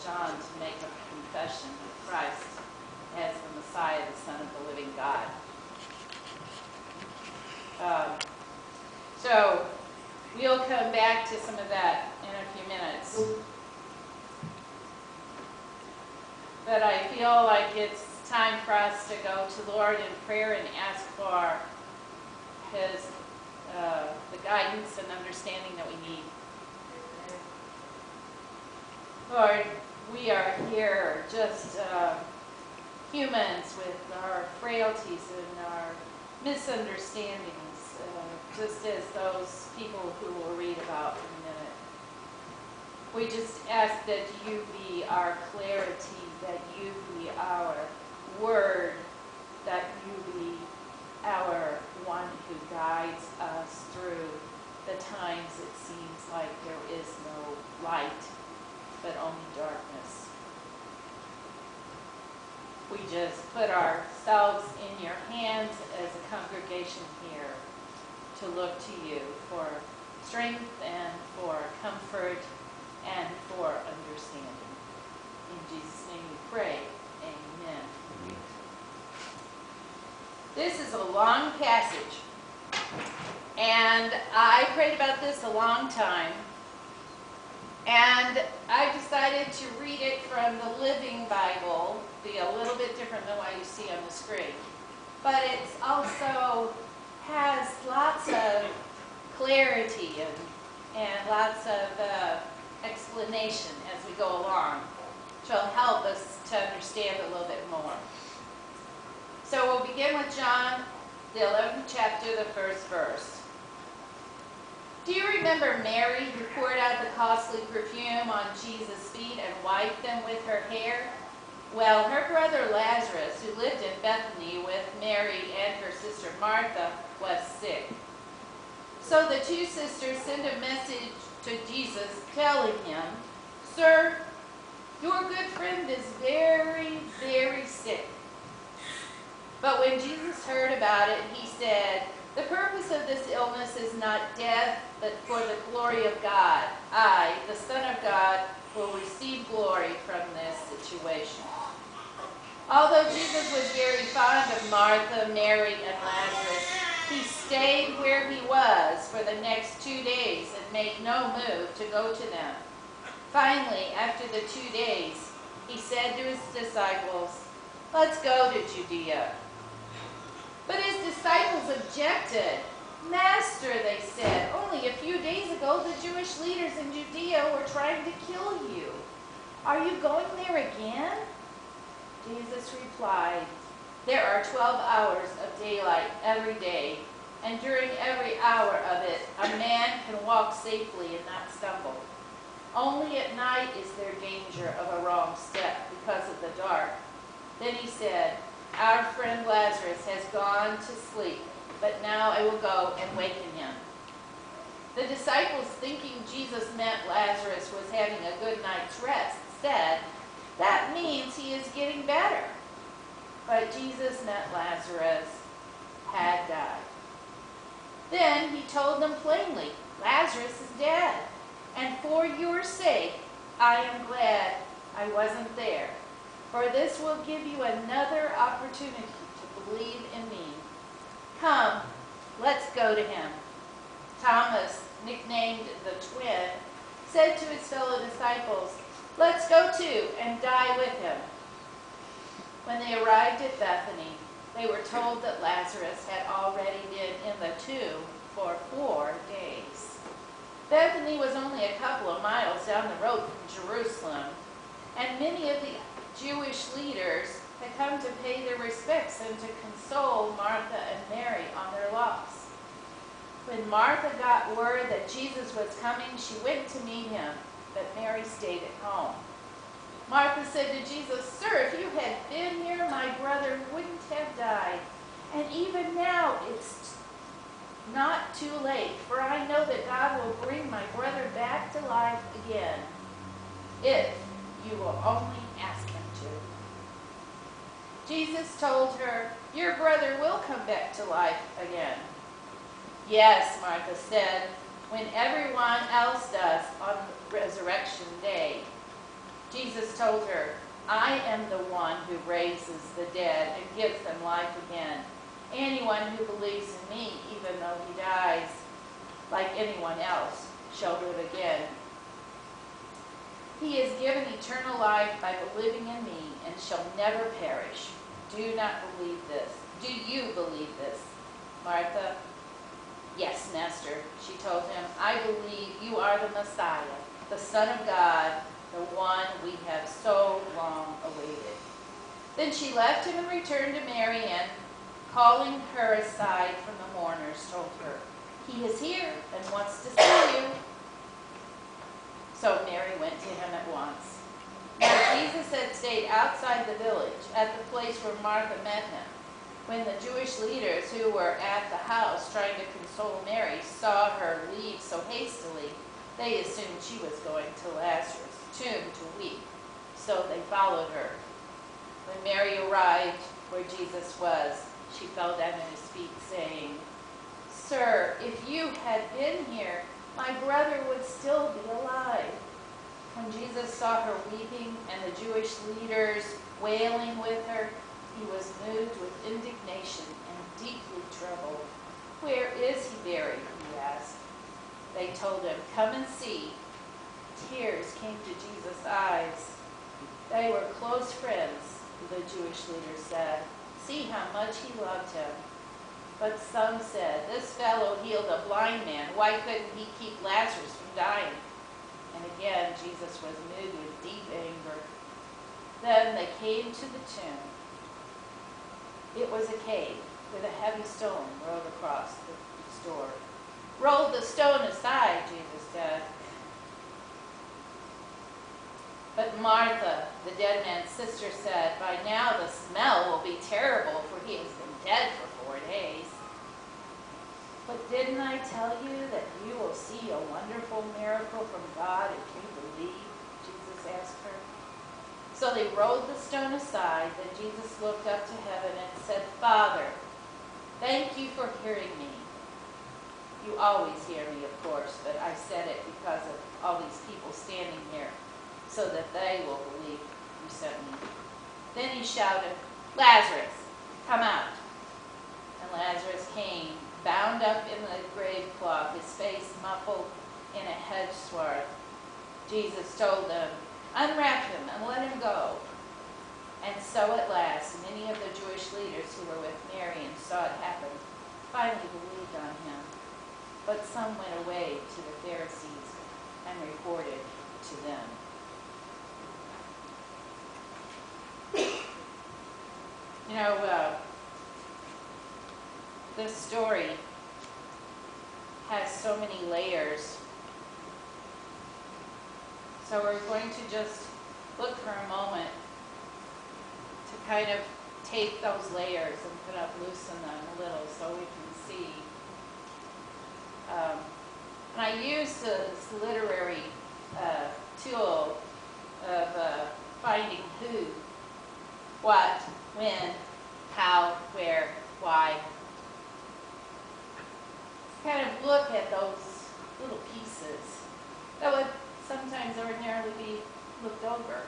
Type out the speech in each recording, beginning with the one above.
John to make a confession of Christ as the Messiah, the Son of the living God. So we'll come back to some of that in a few minutes. But I feel like it's time for us to go to the Lord in prayer and ask for His the guidance and understanding that we need. Lord, we are here just humans with our frailties and our misunderstandings, just as those people who we'll read about in a minute. We just ask that you be our clarity, that you be our word, that you be our one who guides us through the times it seems like there is no light, but only darkness. We just put ourselves in your hands as a congregation here to look to you for strength and for comfort and for understanding. In Jesus' name we pray. Amen. This is a long passage, and I prayed about this a long time, and I decided to read it from the Living Bible, be a little bit different than what you see on the screen, but it also has lots of clarity and lots of explanation as we go along, which will help us to understand a little bit more. So we'll begin with John, the 11th chapter, the first verse. Do you remember Mary who poured out the costly perfume on Jesus' feet and wiped them with her hair? Well, her brother Lazarus, who lived in Bethany with Mary and her sister Martha, was sick. So the two sisters sent a message to Jesus telling him, "Sir, your good friend is very, very sick." But when Jesus heard about it, he said, "The purpose of this illness is not death, but for the glory of God. I, the Son of God, will receive glory from this situation." Although Jesus was very fond of Martha, Mary, and Lazarus, he stayed where he was for the next 2 days and made no move to go to them. Finally, after the 2 days, he said to his disciples, "Let's go to Judea." But his disciples objected. "Master," they said, "only a few days ago the Jewish leaders in Judea were trying to kill you. Are you going there again?" Jesus replied, "There are 12 hours of daylight every day, and during every hour of it a man can walk safely and not stumble. Only at night is there danger of a wrong step because of the dark." Then he said, "Our friend Lazarus has gone to sleep, but now I will go and waken him." The disciples, thinking Jesus meant Lazarus was having a good night's rest, said, "That means he is getting better." But Jesus meant Lazarus had died. Then he told them plainly, "Lazarus is dead, and for your sake I am glad I wasn't there, for this will give you another opportunity to believe in me. Come, let's go to him." Thomas, nicknamed the twin, said to his fellow disciples, "Let's go too and die with him." When they arrived at Bethany, they were told that Lazarus had already been in the tomb for 4 days. Bethany was only a couple of miles down the road from Jerusalem, and many of the Jewish leaders had come to pay their respects and to console Martha and Mary on their loss. When Martha got word that Jesus was coming, she went to meet him, but Mary stayed at home. Martha said to Jesus, "Sir, if you had been here, my brother wouldn't have died. And even now it's not too late, for I know that God will bring my brother back to life again, if you will only ask him to." Jesus told her, "Your brother will come back to life again." "Yes," Martha said, "when everyone else does on Resurrection Day." Jesus told her, I am the one who raises the dead and gives them life again. Anyone who believes in me, even though he dies like anyone else, shall live again. He is given eternal life by believing in me and shall never perish. Do not believe this. Do you believe this, Martha? Yes, Master, she told him. I believe you are the Messiah, the Son of God, the one we have so long awaited. Then she left him and returned to Mary and, calling her aside from the mourners, told her, He is here and wants to see you. So Mary went to him at once. Now Jesus had stayed outside the village, at the place where Martha met him. When the Jewish leaders who were at the house trying to console Mary saw her leave so hastily, they assumed she was going to Lazarus' tomb to weep. So they followed her. When Mary arrived where Jesus was, she fell down at his feet, saying, Sir, if you had been here, my brother would still be alive. When Jesus saw her weeping and the Jewish leaders wailing with her, he was moved with indignation and deeply troubled. Where is he buried? He asked. They told him, Come and see. Tears came to Jesus' eyes. They were close friends, the Jewish leaders said. See how much he loved him. But some said, This fellow healed a blind man. Why couldn't he keep Lazarus from dying? And again, Jesus was moved with deep anger. Then they came to the tomb. It was a cave with a heavy stone rolled across the door. Roll the stone aside, Jesus said. But Martha, the dead man's sister, said, By now the smell will be terrible, for he has been dead for 4 days. But didn't I tell you that you will see a wonderful miracle from God if you believe? Jesus asked her. So they rolled the stone aside. Then Jesus looked up to heaven and said, Father, thank you for hearing me. You always hear me, of course, but I said it because of all these people standing here, so that they will believe you sent me. Then he shouted, Lazarus, come out. And Lazarus came, bound up in the grave cloth, his face muffled in a hedge swath. Jesus told them, Unwrap him and let him go. And so at last, many of the Jewish leaders who were with Mary and saw it happen finally believed on him. But some went away to the Pharisees and reported to them. You know, this story has so many layers. So we're going to just look for a moment to kind of take those layers and kind of loosen them a little so we can see. And I use this literary tool of finding who, what, when, how, where, why. Kind of look at those little pieces that would sometimes ordinarily be looked over.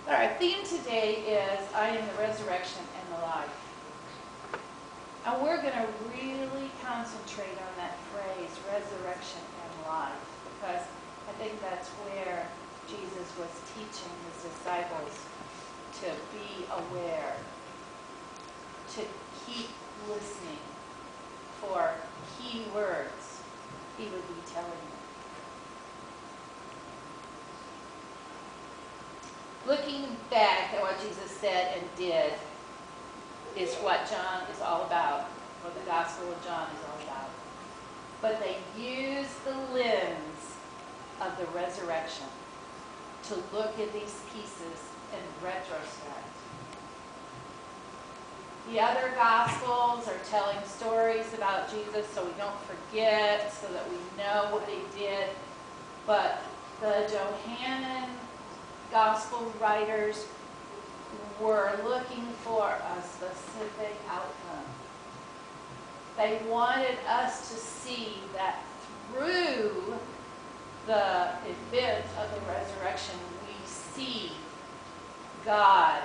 Our theme today is I am the resurrection and the life. And we're going to really concentrate on that phrase, resurrection and life, because I think that's where Jesus was teaching his disciples to be aware, to keep listening for key words he would be telling them. Looking back at what Jesus said and did is what John is all about, what the Gospel of John is all about. But they use the lens of the resurrection to look at these pieces in retrospect. The other Gospels are telling stories about Jesus so we don't forget, so that we know what he did. But the Johannine Gospel writers were looking for a specific outcome. They wanted us to see that through the event of the resurrection, we see God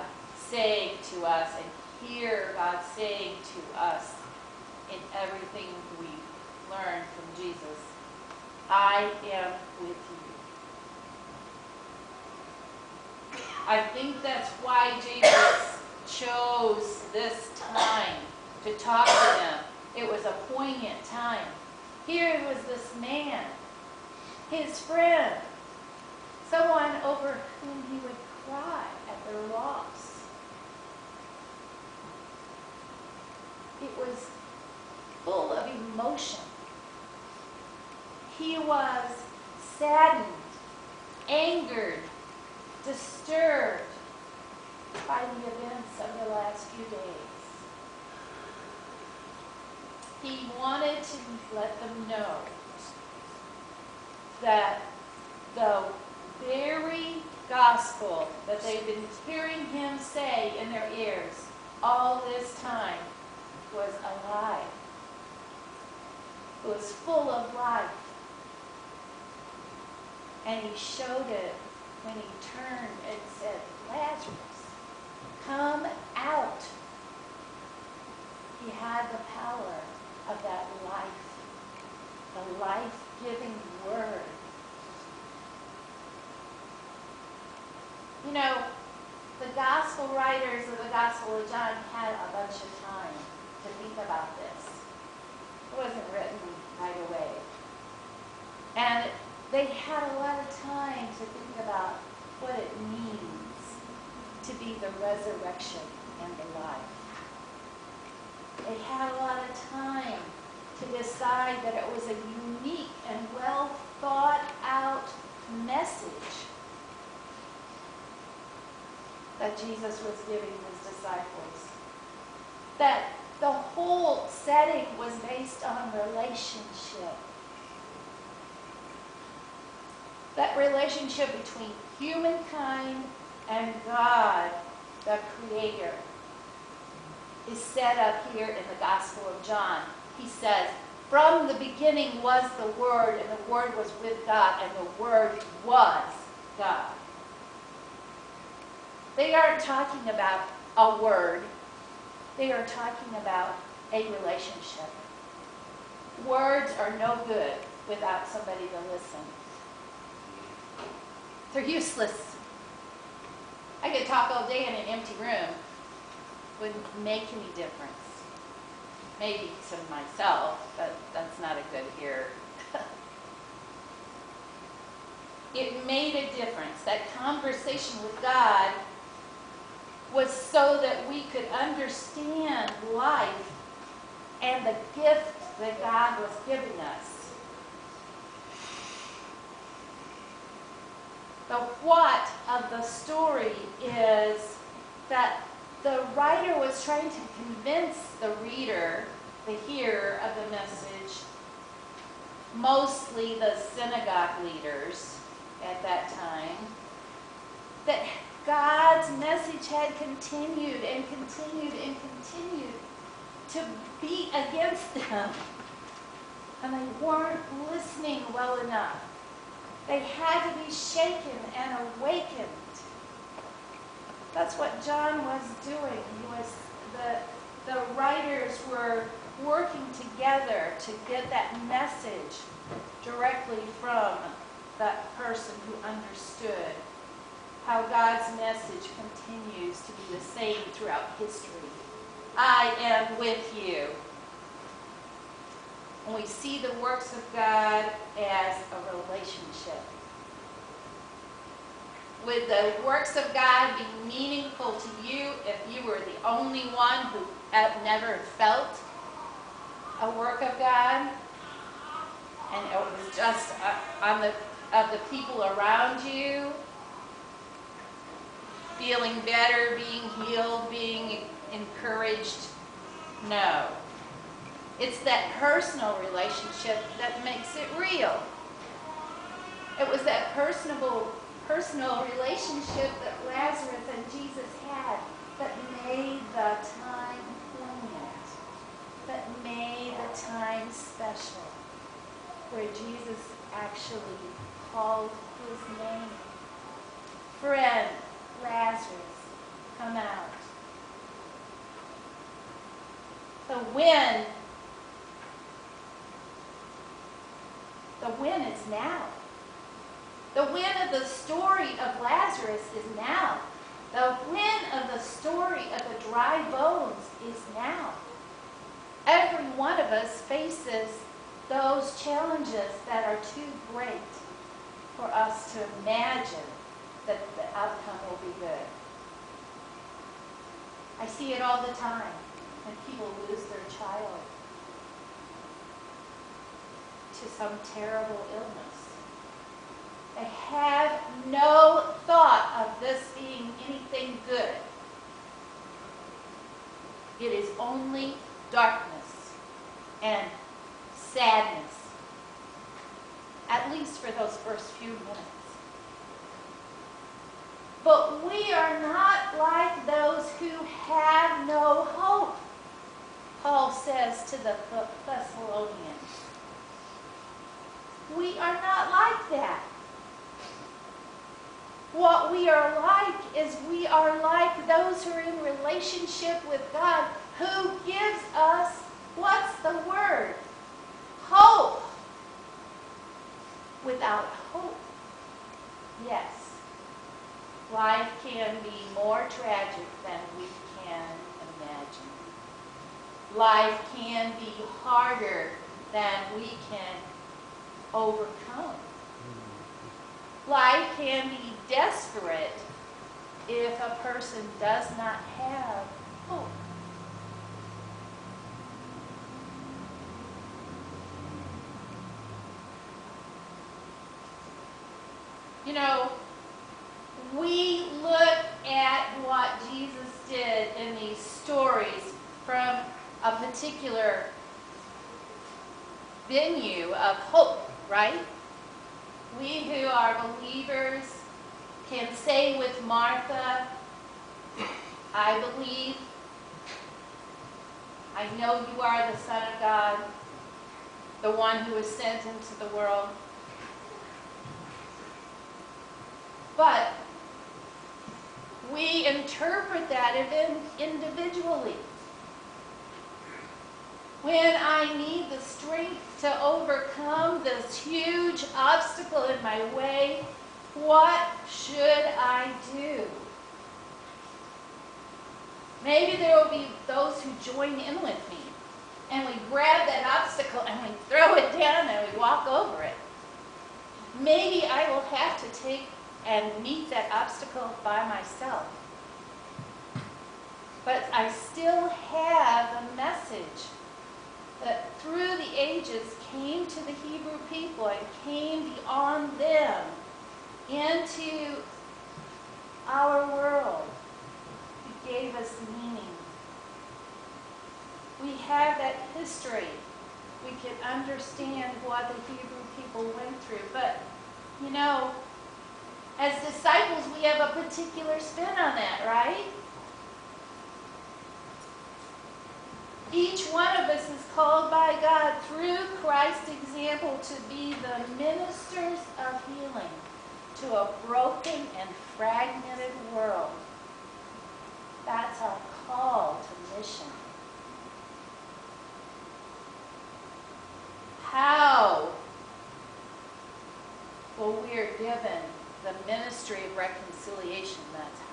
saying to us and hear God saying to us in everything we learn from Jesus, I am with you. I think that's why Jesus chose this time to talk to them. It was a poignant time. Here was this man, his friend, someone over whom he would cry at their loss. It was full of emotion. He was saddened, angered, disturbed by the events of the last few days. He wanted to let them know that the very gospel that they've been hearing him say in their ears all this time was alive. It was full of life. And he showed it when he turned and said, Lazarus, come out. He had the power of that life, the life-giving word. You know, the gospel writers of the Gospel of John had a bunch of time to think about this. It wasn't written right away. And they had a lot of time to think about what it means to be the resurrection and the life. They had a lot of time to decide that it was a unique and well thought out message that Jesus was giving his disciples. That the whole setting was based on relationship. That relationship between humankind and God, the Creator, is set up here in the Gospel of John. He says, from the beginning was the Word, and the Word was with God, and the Word was God. They aren't talking about a word. They are talking about a relationship. Words are no good without somebody to listen. They're useless. I could talk all day in an empty room. Wouldn't make any difference. Maybe to myself, but that's not a good hearer. It made a difference. That conversation with God was so that we could understand life and the gift that God was giving us. The what of the story is that the writer was trying to convince the reader, the hearer of the message, mostly the synagogue leaders at that time, that God's message had continued and continued and continued to be against them. And they weren't listening well enough. They had to be shaken and awakened. That's what John was doing. The writers were working together to get that message directly from that person who understood how God's message continues to be the same throughout history. I am with you. And we see the works of God as a relationship. Would the works of God be meaningful to you if you were the only one who had never felt a work of God? And it was just of the people around you? Feeling better, being healed, being encouraged? No. It's that personal relationship that makes it real. It was that personal relationship that Lazarus and Jesus had that made the time poignant, that made the time special. where Jesus actually called his name. Friend, Lazarus, come out. The win is now. The win of the story of Lazarus is now. The win of the story of the dry bones is now. Every one of us faces those challenges that are too great for us to imagine that the outcome will be good. I see it all the time when people lose their child to some terrible illness. They have no thought of this being anything good. It is only darkness and sadness, at least for those first few minutes. But we are not like those who have no hope, Paul says to the Thessalonians. We are not like that. What we are like is we are like those who are in relationship with God, who gives us, what's the word? Hope. Without hope, yes, life can be more tragic than we can imagine. Life can be harder than we can overcome. Life can be desperate if a person does not have hope. You know, we look at what Jesus did in these stories from a particular venue of hope, right? We who are believers can say with Martha, I believe, I know you are the Son of God, the one who was sent into the world. But we interpret that individually. When I need the strength to overcome this huge obstacle in my way, what should I do? Maybe there will be those who join in with me, and we grab that obstacle and we throw it down and we walk over it. Maybe I will have to take and meet that obstacle by myself. But I still have a message that through the ages came to the Hebrew people and came beyond them into our world. It gave us meaning. We have that history. We can understand what the Hebrew people went through. But, you know, as disciples, we have a particular spin on that, right? Each one of us is called by God through Christ's example to be the ministers of healing to a broken and fragmented world. That's our call to mission. How? Well, we are given the ministry of reconciliation. That's how.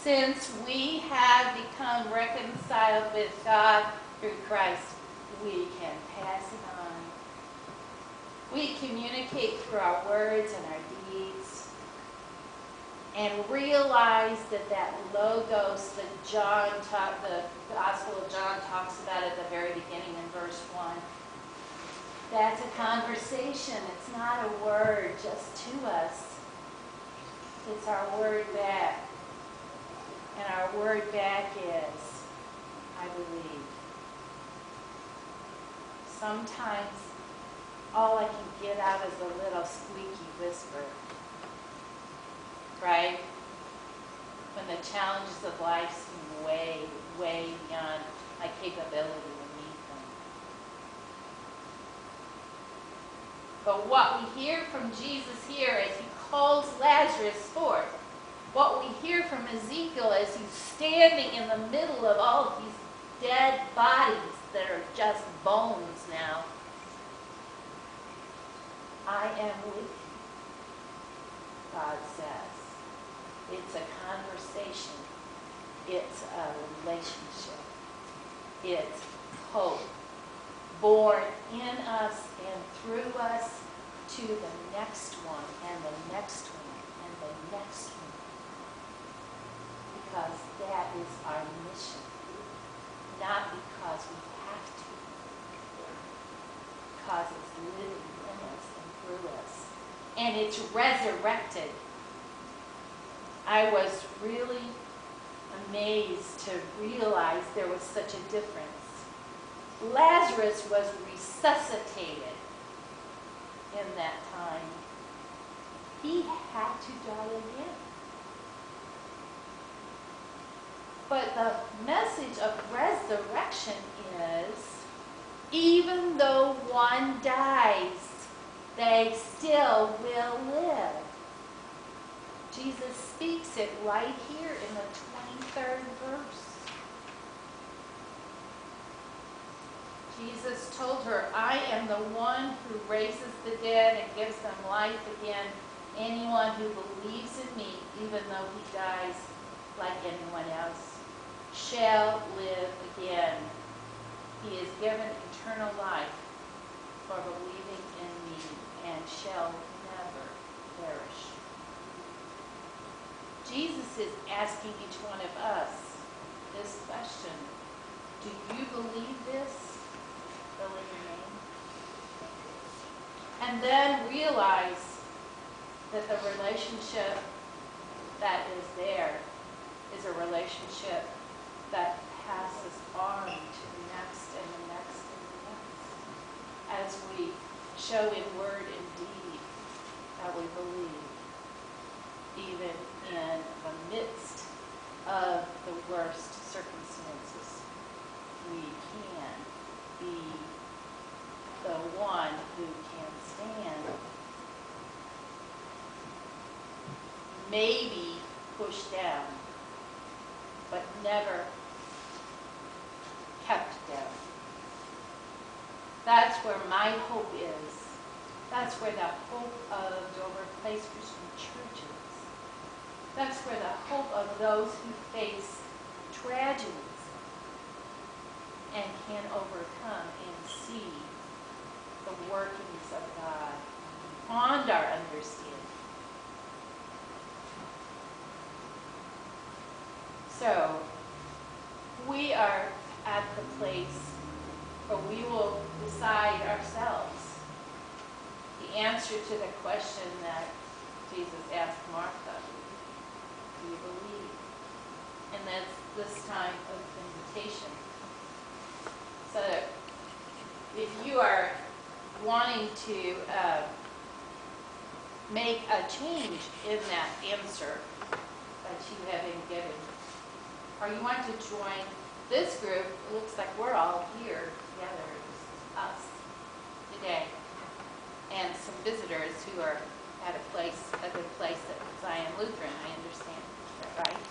Since we have become reconciled with God through Christ, we can pass it on. We communicate through our words and our deeds and realize that logos that the Gospel of John talks about at the very beginning in verse 1, that's a conversation. It's not a word just to us. It's our word back. And our word back is, I believe. Sometimes all I can get out is a little squeaky whisper. Right? When the challenges of life seem way, way beyond my capability to meet them. But what we hear from Jesus here as he calls Lazarus forth, what we hear from Ezekiel as he's standing in the middle of all of these dead bodies that are just bones now. I am with you, God says. It's a conversation. It's a relationship. It's hope, born in us and through us to the next one and the next one and the next one. Because that is our mission. Not because we have to. Because it's living in us and through us. And it's resurrected. I was really amazed to realize there was such a difference. Lazarus was resuscitated in that time. He had to die again. But the message of resurrection is, even though one dies, they still will live. Jesus speaks it right here in the 23rd verse. Jesus told her, I am the one who raises the dead and gives them life again. Anyone who believes in me, even though he dies like anyone else, shall live again. He is given eternal life for believing in me and shall never perish. Jesus is asking each one of us this question. Do you believe this? Fill in your name. And then realize that the relationship that is there is a relationship that passes on to the next and the next and the next. As we show in word and deed that we believe, even in the midst of the worst circumstances, we can be the one who can stand. Maybe pushed down, but never kept down. That's where my hope is. That's where the hope of Dover Place Christian Church is. That's where the hope of those who face tragedies and can overcome and see the workings of God beyond our understanding. So, we are at the place where we will decide ourselves the answer to the question that Jesus asked Martha. Do you believe? And that's this time of invitation. So if you are wanting to make a change in that answer that you have been given, or you want to join this group, it looks like we're all here together, us, today, and some visitors who are at a good place at Zion Lutheran, I understand. Is that right?